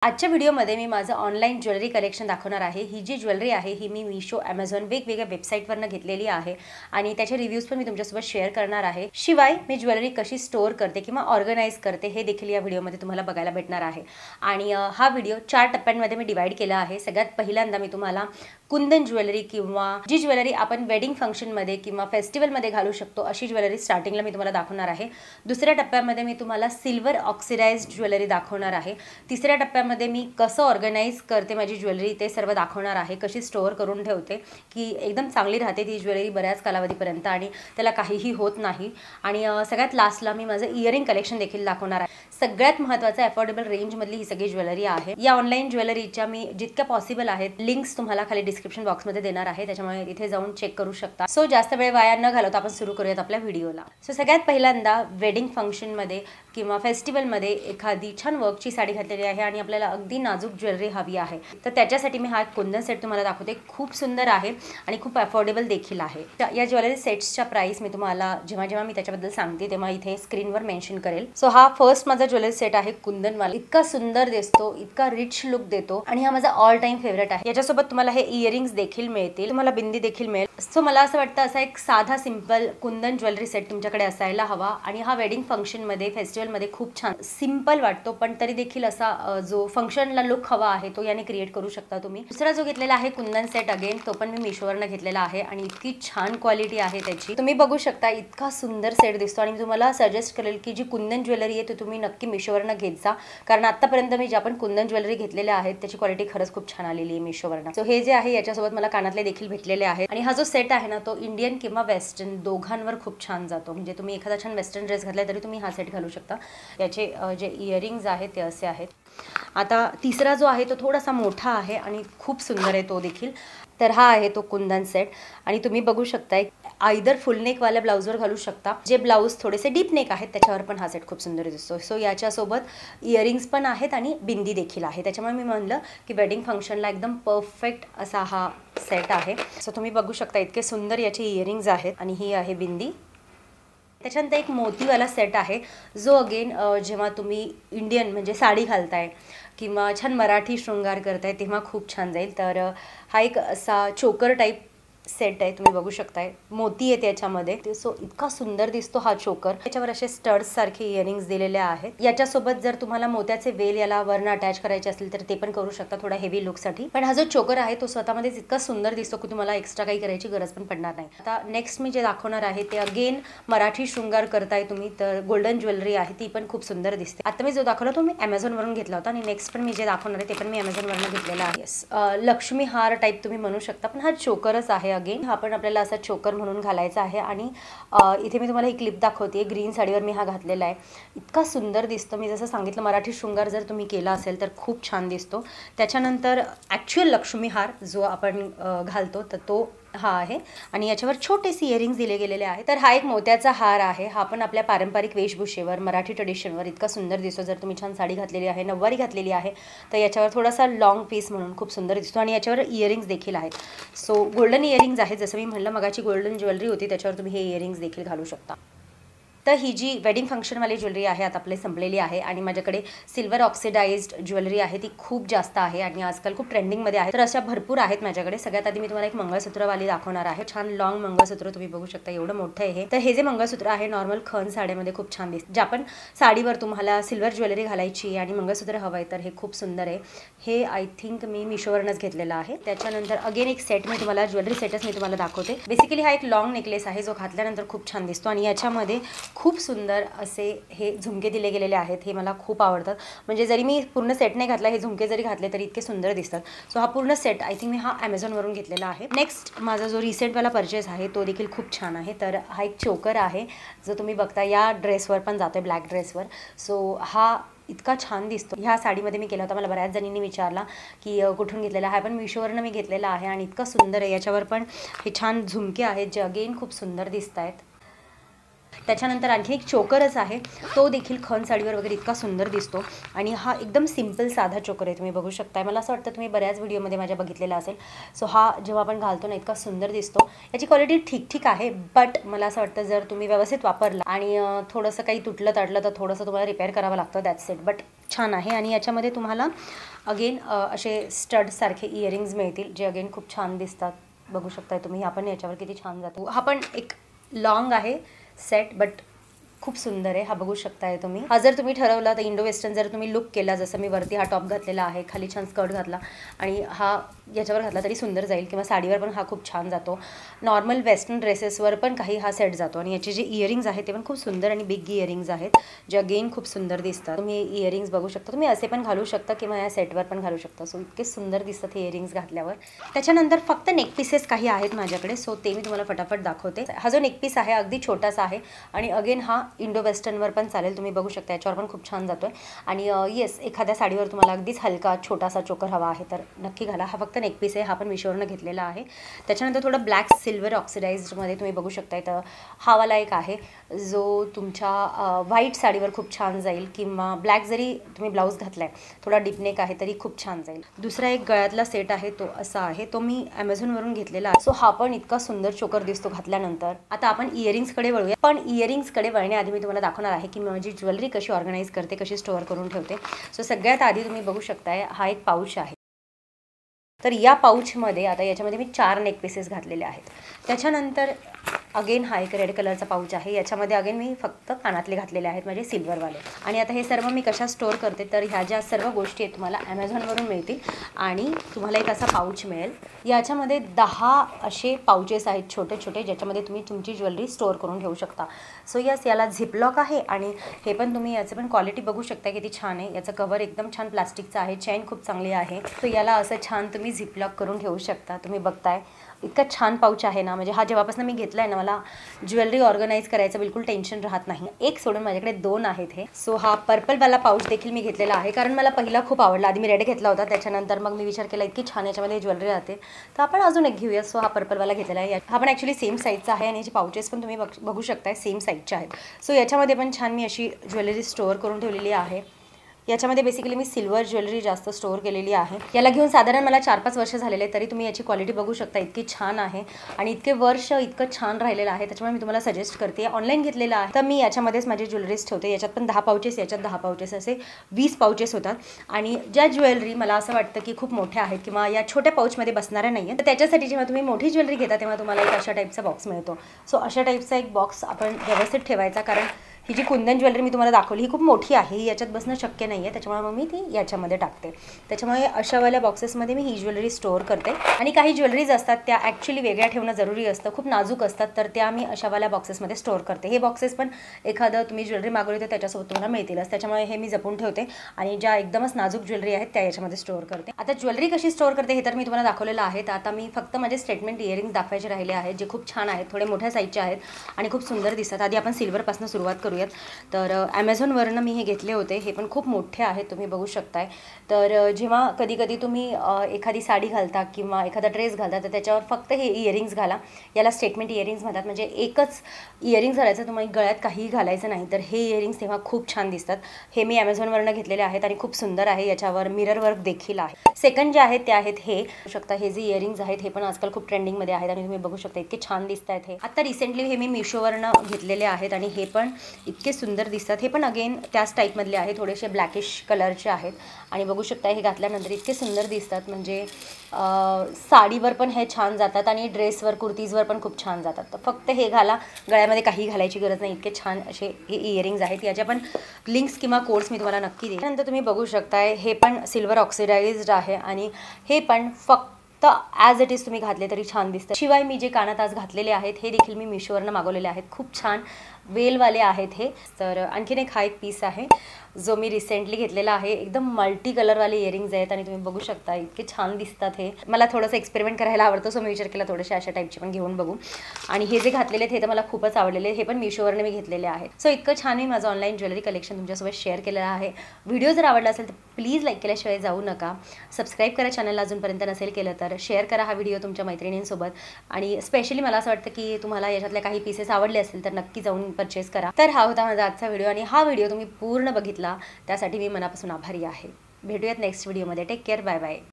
आजच्या व्हिडिओमध्ये मी माझं ऑनलाईन ज्वेलरी कलेक्शन दाखवणार आहे। ही जी ज्वेलरी आहे ही मी मीशो, ॲमेझॉन वेगवेगळ्या वेबसाईटवरनं घेतलेली आहे आणि त्याचे रिव्ह्यूज पण मी तुमच्यासोबत शेअर करणार आहे। शिवाय मी ज्वेलरी कशी स्टोअर करते किंवा ऑर्गनाइज करते हे देखील या व्हिडिओमध्ये तुम्हाला बघायला भेटणार आहे। आणि हा व्हिडिओ 4 टप्प्यांमध्ये मी डिवाइड केला आहे। सगळ्यात पहिल्यांदा मी तुम्हाला कुंदन ज्वेलरी किंवा जी ज्वेलरी आपण वेडिंग फंक्शनमध्ये किंवा फेस्टिवलमध्ये घालू शकतो अशी ज्वेलरी स्टार्टिंगला मी तुम्हाला दाखवणार आहे। दुसऱ्या टप्प्यामध्ये मी तुम्हाला सिल्वर ऑक्सिडाइज्ड ज्वेलरी दाखवणार आहे। तिसऱ्या टप्प्यामध्ये मी कसं ऑर्गनाइज करते माझी ज्वेलरी ते सर्व दाखवणार आहे। कशी स्टोअर करून ठेवते की एकदम चांगली राहते ती ज्वेलरी बऱ्याच कालावधीपर्यंत आणि त्याला काहीही होत नाही। आणि सगळ्यात लास्टला मी माझं इयरिंग कलेक्शन देखील दाखवणार आहे। सगळ्यात महत्त्वाचं अफोर्डेबल रेंजमधली ही सगळी ज्वेलरी आहे। या ऑनलाईन ज्वेलरीच्या मी जितक्या पॉसिबल आहेत लिंक्स तुम्हाला खाली डिस्क्रिप्शन बॉक्समध्ये देणार आहे, त्याच्यामुळे इथे जाऊन चेक करू शकता। सो जास्त वेळ वाया न घालवता आपण सुरू करूयात आपल्या व्हिडिओला। सो सगळ्यात पहिल्यांदा वेडिंग फंक्शनमध्ये किंवा फेस्टिवलमध्ये एखादी छान वर्कची साडी घातलेली आहे आणि आपल्याला अगदी नाजूक ज्वेलरी हवी आहे, तर त्याच्यासाठी मी हा कुंदन सेट तुम्हाला दाखवते। खूप सुंदर आहे आणि खूप अफोर्डेबल देखील आहे। या ज्वेलरी सेट्सच्या प्राइस मी तुम्हाला जेव्हा मी त्याच्याबद्दल सांगते तेव्हा इथे स्क्रीनवर मेन्शन करेल। सो हा फर्स्ट माझा ज्वेलरी सेट आहे कुंदनवाला। इतका सुंदर दिसतो, इतका रिच लुक देतो आणि हा माझा ऑल टाइम फेवरेट आहे। याच्यासोबत तुम्हाला हे इयरिंग्स देखील मिळतील, तुम्हाला बिंदी देखील मिळेल। सो मला असं वाटतं असा एक साधा सिंपल कुंदन ज्वेलरी सेट तुमच्याकडे असायला हवा आणि हा वेडिंग फंक्शनमध्ये फेस्टिवलमध्ये खूप छान सिंपल वाटतो, पण तरी देखील असा जो फंक्शनला लुक हवा आहे तो याने क्रिएट करू शकता तुम्ही। दुसरा जो घेतलेला आहे कुंदन सेट अगेन तो पण मी मीशोवरनं घेतलेला आहे आणि इतकी छान क्वालिटी आहे त्याची, तुम्ही बघू शकता। इतका सुंदर सेट दिसतो आणि मी तुम्हाला सजेस्ट करेल की जी कुंदन ज्वेलरी आहे ती तुम्ही नक्की मीशोवरनं घेत जा, कारण आतापर्यंत मी ज्या पण कुंदन ज्वेलरी घेतलेल्या आहेत त्याची क्वालिटी खरंच खूप छान आलेली आहे मीशोवरनं। सो हे जे आहे याच्यासोबत मला कानातले देखील भेटलेले आहेत आणि हा जो सेट आहे ना तो इंडियन किंवा वेस्टर्न दोघांवर खूप छान जातो। म्हणजे तुम्ही एखादा छान वेस्टर्न ड्रेस घातला तरी तुम्ही हा सेट घालू शकता। याचे जे इयरिंग्स आहेत ते असे आहेत। आता तिसरा जो आहे तो थोडासा मोठा आहे आणि खूप सुंदर आहे तो देखील। तर हा आहे तो कुंदन सेट आणि तुम्ही बघू शकता आयदर फुल नेक वाल्या ब्लाउजवर घालू शकता, जे ब्लाउज थोडेसे डीप नेक आहेत त्याच्यावर पण हा सेट खूप सुंदर दिसतो। सो याच्यासोबत इयरिंग्स पण आहेत आणि बिंदी देखील आहे, त्याच्यामुळे मी म्हणलं की वेडिंग फंक्शनला एकदम परफेक्ट असा हा सेट आहे। सो तुम्ही बघू शकता इतके सुंदर याचे इयरिंग्स आहेत आणि ही आहे बिंदी। त्याच्यानंतर एक मोतीवाला सेट आहे जो अगेन जेव्हा तुम्ही इंडियन म्हणजे साडी घालताय किंवा छान मराठी शृंगार करताय तेव्हा खूप छान जाईल। तर हा एक असा चोकर टाईप सेट आहे, तुम्ही बघू शकताय मोती आहे त्याच्यामध्ये। सो इतका सुंदर दिसतो हा चोकर। त्याच्यावर असे स्टड्स सारखे इयरिंग्स दिलेले आहेत। याच्यासोबत जर तुम्हाला मोत्याचे वेल याला वरनं अटॅच करायचे असेल तर ते पण करू शकता थोडा हेवी लुकसाठी, पण हा जो चोकर आहे तो स्वतःमध्येच इतका सुंदर दिसतो की तुम्हाला एक्स्ट्रा काही करायची गरज पण पडणार नाही। आता नेक्स्ट मी जे दाखवणार आहे ते अगेन मराठी शृंगार करताय तुम्ही तर गोल्डन ज्वेलरी आहे, ती पण खूप सुंदर दिसते। आता मी जो दाखवला तो मी ॲमेझॉनवरून घेतला होता आणि नेक्स्ट पण मी जे दाखवणार आहे ते पण मी ॲमेझॉनवरून घेतलेला आहे। लक्ष्मी हार टाईप तुम्ही म्हणू शकता, पण हा चोकरच आहे। अगेन हा पण आपल्याला असा चोकर म्हणून घालायचा आहे आणि इथे मी तुम्हाला ही क्लिप दाखवते। ग्रीन साडीवर मी हा घातलेला आहे, इतका सुंदर दिसतो। मी जसं सांगितलं मराठी शृंगार जर तुम्ही केला असेल तर खूप छान दिसतो। त्याच्यानंतर ॲक्च्युअल लक्ष्मी हार जो आपण घालतो तर तो हा आहे आणि याच्यावर छोटेसे इयरिंग्स दिले गेलेले आहेत। तर हा एक मोत्याचा हार आहे, हा पण आपल्या पारंपरिक वेशभूषेवर मराठी ट्रेडिशनवर इतका सुंदर दिसतो। जर तुम्ही छान साडी घातलेली आहे, नऊवारी घातलेली आहे तर याच्यावर थोडासा लॉंग पीस म्हणून खूप सुंदर दिसतो आणि याच्यावर इयरिंग्स देखील आहेत। सो गोल्डन इयरिंग्स आहेत, जसं मी म्हणलं मगाची गोल्डन ज्वेलरी होती त्याच्यावर तुम्ही हे इयरिंग्स देखील घालू शकता। तर ही जी वेडिंग फंक्शनवाली ज्वेलरी आहे आता आपली संपलेली आहे आणि माझ्याकडे सिल्वर ऑक्सिडाइज्ड ज्वेलरी आहे, ती खूप जास्त आहे आणि आजकाल खूप ट्रेंडिंगमध्ये आहे। तर अशा भरपूर आहेत माझ्याकडे। सगळ्यात आधी मी तुम्हाला एक मंगळसूत्रवाली दाखवणार आहे। छान लॉंग मंगळसूत्र तुम्ही बघू शकता, एवढं मोठं आहे हे। तर हे जे मंगळसूत्र आहे नॉर्मल खण साड्यामध्ये खूप छान दिसतं। ज्या पण साडीवर तुम्हाला सिल्वर ज्वेलरी घालायची आणि मंगळसूत्र हवं आहे तर हे खूप सुंदर आहे। हे आय थिंक मी मीशोवरनंच घेतलेलं आहे। त्याच्यानंतर अगेन एक सेट मी तुम्हाला ज्वेलरी सेटच मी तुम्हाला दाखवते। बेसिकली हा एक लॉंग नेकलेस आहे जो घातल्यानंतर खूप छान दिसतो आणि याच्यामध्ये खूप सुंदर असे हे झुमके दिले गेलेले आहेत, हे मला खूप आवडतात। म्हणजे जरी मी पूर्ण सेट नाही घातला, हे झुमके जरी घातले तरी इतके सुंदर दिसतात। सो हा पूर्ण सेट आय थिंक मी हा ॲमेझॉनवरून घेतलेला आहे। नेक्स्ट माझा जो रिसेंटवाला परचेस आहे तो देखील खूप छान आहे। तर हा एक चोकर आहे जो तुम्ही बघता या ड्रेसवर पण जातोय, ब्लॅक ड्रेसवर। सो हा इतका छान दिसतो। ह्या साडीमध्ये मी केला होता, मला बऱ्याच जणींनी विचारला की कुठून घेतलेला आहे, पण मीशोवरनं मी घेतलेला आहे आणि इतका सुंदर आहे। याच्यावर पण हे छान झुमके आहेत जे अगेन खूप सुंदर दिसत आहेत। त्याच्यानंतर आणखी एक चोकरच आहे, तो देखील खण साडीवर वगैरे इतका सुंदर दिसतो आणि हा एकदम सिंपल साधा चोकर आहे, तुम्ही बघू शकताय. मला असं वाटतं तुम्ही बऱ्याच व्हिडिओमध्ये माझ्या बघितलेला असेल. सो हा जेव्हा आपण घालतो ना इतका सुंदर दिसतो. याची क्वालिटी ठीक आहे, बट मला असं वाटतं जर तुम्ही व्यवस्थित वापरला आणि थोडंसं काही तुटलं ताटलं तर थोडंसं तुम्हाला रिपेअर करावं लागतं, दॅट्स इट. बट छान आहे. आणि याच्यामध्ये तुम्हाला अगेन असे स्टडसारखे इयरिंग्ज मिळतील, जे अगेन खूप छान दिसतात. बघू शकताय तुम्ही, आपण याच्यावर किती छान जातो. हा पण एक लॉंग आहे सेट, बट खूप सुंदर आहे. हा बघू शकताय तुम्ही. हा जर तुम्ही ठरवला तर इंडो वेस्टर्न जर तुम्ही लुक केला, जसं मी वरती हा टॉप घातलेला आहे, खाली छान स्कर्ट घातला आणि हा याच्यावर घातला तरी सुंदर जाईल, किंवा साडीवर पण हा खूप छान जातो. नॉर्मल वेस्टर्न ड्रेसेसवर पण काही हा सेट जातो. आणि याचे जे इयरिंग्ज आहेत ते पण खूप सुंदर आणि बिग इयरिंग्ज आहेत, जे अगेन खूप सुंदर दिसतात. तुम्ही इयरिंग्ज बघू शकता, तुम्ही असे पण घालू शकता किंवा या सेटवर पण घालू शकता. सो इतके सुंदर दिसतात हे इयरिंग्ज घातल्यावर. त्याच्यानंतर फक्त नेक पीसेस काही आहेत माझ्याकडे, सो ते मी तुम्हाला फटाफट दाखवते. हा जो नेक पीस आहे अगदी छोटासा आहे आणि अगेन हा इंडो वेस्टर्नवर पण चालेल, तुम्ही बघू शकता. याच्यावर पण खूप छान जातोय. आणि येस, एखाद्या साडीवर तुम्हाला अगदीच हलका छोटासा चोकर हवा आहे तर नक्की घाला. हा फक्त नेक पीस आहे, हा पण मिशोवरनं घेतलेला आहे. त्याच्यानंतर थोडं ब्लॅक सिल्वर ऑक्सिडाइज्डमध्ये तुम्ही बघू शकताय. तर हा वाला एक आहे जो तुमच्या व्हाईट साडीवर खूप छान जाईल, किंवा ब्लॅक जरी तुम्ही ब्लाऊज घातलाय, थोडा डीपनेक आहे तरी खूप छान जाईल. दुसरा एक गळ्यातला सेट आहे, तो असा आहे, तो मी ॲमेझॉनवरून घेतलेला आहे. सो हा पण इतका सुंदर चोकर दिसतो घातल्यानंतर. आता आपण इयरिंग्सकडे वळूया, पण इयरिंग्सकडे वळण्याआधी मी तुम्हाला दाखवणार आहे की माझी ज्वेलरी कशी ऑर्गनाईज करते, कशी स्टोअर करून ठेवते. सो सगळ्यात आधी तुम्ही बघू शकताय, हा एक पाऊच आहे. तर या पाऊचमध्ये आता याच्यामध्ये मी 4 नेक पीसेस घातलेले आहेत. त्याच्यानंतर अगेन हा एक रेड कलरचा पाऊच आहे. याच्यामध्ये अगेन मी फक्त कानातले घातलेले आहेत, माझे सिल्वरवाले. आणि आता हे सर्व मी कशा स्टोअर करते, तर ह्या ज्या सर्व गोष्टी आहेत तुम्हाला ॲमेझॉनवरून मिळतील आणि तुम्हाला एक असा पाऊच मिळेल. याच्यामध्ये 10 असे पाऊचेस आहेत छोटे छोटे, ज्याच्यामध्ये तुम्ही तुमची ज्वेलरी स्टोअर करून ठेवू शकता. सो यस, याला झिपलॉक आहे आणि हे पण तुम्ही याचं पण क्वालिटी बघू शकता किती छान आहे. याचं कवर एकदम छान प्लास्टिकचं आहे, चेन खूप चांगली आहे. सो याला असं छान तुम्ही झिपलॉक करून ठेवू शकता. तुम्ही बघताय इतका छान पाऊच आहे ना, म्हणजे हा जेव्हापासून मी घेतला आहे ना, मला ज्वेलरी ऑर्गनाईज करायचं बिलकुल टेन्शन राहत नाही. एक सोडून माझ्याकडे 2 आहेत हे. सो हा पर्पलवाला पाऊच देखील मी घेतलेला आहे, कारण मला पहिला खूप आवडला. आधी मी रेड घेतला होता, त्याच्यानंतर मग मी विचार केला इतकी छान याच्यामध्ये ज्वेलरी राहते तर आपण अजून एक घेऊया. सो हा पर्पलवाला घेतलेला आहे. हा पण ॲक्च्युली सेम साईजचा आहे आणि याचे पाऊचेस पण तुम्ही बघू शकताय सेम साईजचे आहेत. सो याच्यामध्ये पण छान मी अशी ज्वेलरी स्टोअर करून ठेवलेली आहे. याच्यामध्ये बेसिकली मी सिल्वर ज्वेलरी जास्त स्टोअर केलेली आहे. याला घेऊन साधारण मला 4-5 वर्ष झालेले, तरी तुम्ही याची क्वालिटी बघू शकता, इतकी छान आहे आणि इतके वर्ष इतकं छान राहिलेलं आहे. त्याच्यामुळे मी तुम्हाला सजेस्ट करते. ऑनलाईन घेतलेलं आहे तर मी याच्यामध्येच माझी ज्वेलरीज ठेवते. याच्यात पण 10 पाऊचेस, याच्यात 10 पाऊचेस, असे 20 पाऊचेस होतात. आणि ज्या ज्वेलरी मला असं वाटतं की खूप मोठ्या आहेत किंवा या छोट्या पाऊचमध्ये बसणाऱ्या नाही आहेत, तर त्याच्यासाठी जेव्हा तुम्ही मोठी ज्वेलरी घेता तेव्हा तुम्हाला एक अशा टाईपचा बॉक्स मिळतो. सो अशा टाईपचा एक बॉक्स आपण व्यवस्थित ठेवायचा, कारण ही जी कुंदन ज्वेलरी मी तुम्हाला दाखवली ही खूप मोठी आहे, ही याच्यात बसणं शक्य नाही आहे. त्याच्यामुळे मग मी ती याच्यामध्ये टाकते. त्याच्यामुळे अशावाल्या बॉक्सेसमध्ये मी ही ज्वेलरी स्टोअर करते. आणि काही ज्वेलरीज असतात त्या ॲक्च्युली वेगळ्या ठेवणं जरुरी असतं, खूप नाजूक असतात, तर त्या मी अशावाल्या बॉक्सेसमध्ये स्टोअर करते. हे बॉक्सेस पण एखादं तुम्ही ज्वेलरी मागवली तर त्याच्यासोबत तुम्हाला मिळतीलच, त्याच्यामुळे हे मी जपून ठेवते. आणि ज्या एकदमच नाजूक ज्वेलरी आहेत त्या याच्यामध्ये स्टोअर करते. आता ज्वेलरी कशी स्टोअर करते हे तर मी तुम्हाला दाखवलेलं आहे. तर आता मी फक्त माझे स्टेटमेंट इयरिंग्स दाखवायचे राहिले आहेत, जे खूप छान आहेत, थोडे मोठ्या साईजचे आहेत आणि खूप सुंदर दिसतात. आधी आपण सिल्वरपासून सुरुवात करूयात. तर ॲमेझॉनवरनं मी हे घेतले होते. हे पण खूप मोठे आहेत, तुम्ही बघू शकताय. तर जेव्हा कधी कधी तुम्ही एखादी साडी घालता किंवा एखादा ड्रेस घालता तर त्याच्यावर फक्त हे इयरिंग्स घाला. याला स्टेटमेंट इयरिंग्स म्हणतात, म्हणजे एकच इयरिंग्स घालायचं, तुम्हाला गळ्यात काहीही घालायचं नाही. तर हे इयरिंग्स तेव्हा खूप छान दिसतात. हे मी ॲमेझॉनवरनं घेतलेले आहेत आणि खूप सुंदर आहे. याच्यावर मिरर वर्क देखील आहे. सेकंड जे आहेत ते आहेत हे बघू शकता. हे जे इयरिंग्स आहेत हे पण आजकाल खूप ट्रेंडिंगमध्ये आहेत आणि तुम्ही बघू शकता इतके छान दिसत आहेत. हे आता रिसेंटली हे मी मिशोवरनं घेतलेले आहेत आणि हे पण इतके सुंदर दिसतात. हे पण अगेन त्याच टाईपमधले आहे, थोडेसे ब्लॅकिश कलरचे आहेत आणि बघू शकता हे घातल्यानंतर इतके सुंदर दिसतात. म्हणजे साडीवर पण हे छान जातात आणि ड्रेसवर, कुर्तीजवर पण खूप छान जातात. तर फक्त हे घाला, गळ्यामध्ये काही घालायची गरज नाही. इतके छान असे हे इयरिंग्स आहेत. याच्या पण लिंक्स किंवा कोड्स मी तुम्हाला नक्की देईन. त्यानंतर तुम्ही बघू शकताय हे पण सिल्वर ऑक्सिडाइज्ड आहे आणि हे पण फक्त ॲज इट इज तुम्ही घातले तरी छान दिसतं. शिवाय मी जे कानात आज घातलेले आहेत हे देखील मी मिशोवरनं मागवलेले आहेत. खूप छान वेलवाले आहेत हे. तर आणखीन एक हा एक पीस आहे जो मी रिसेंटली घेतलेला आहे. एकदम मल्टी कलरवाले इयरिंग्ज आहेत आणि तुम्ही बघू शकता इतके छान दिसतात. हे मला थोडंसं एक्सपेरिमेंट करायला आवडतं, सो मी विचार केला थोडेसे अशा टाईपचे पण घेऊन बघू. आणि हे जे घातलेले आहेत हे तर मला खूपच आवडलेले, हे पण मिशोवरने मी घेतलेले आहेत. सो इतकं छान मी माझं ऑनलाईन ज्वेलरी कलेक्शन तुमच्यासोबत शेअर केलेलं आहे. व्हिडिओ जर आवडला असेल तर प्लीज लाईक केल्याशिवाय जाऊ नका. सबस्क्राईब करा चॅनलला अजूनपर्यंत नसेल केलं तर. शेअर करा हा व्हिडिओ तुमच्या मैत्रिणींसोबत. आणि स्पेशली मला असं वाटतं की तुम्हाला याच्यातल्या काही पीसेस आवडले असतील तर नक्की जाऊन परचेस करा. तर हा होता माझा आजचा व्हिडिओ आणि हा व्हिडिओ तुम्ही पूर्ण बघितला त्यासाठी मी मनापासून आभारी आहे. भेटूयात नेक्स्ट व्हिडिओमध्ये. Take care. Bye bye.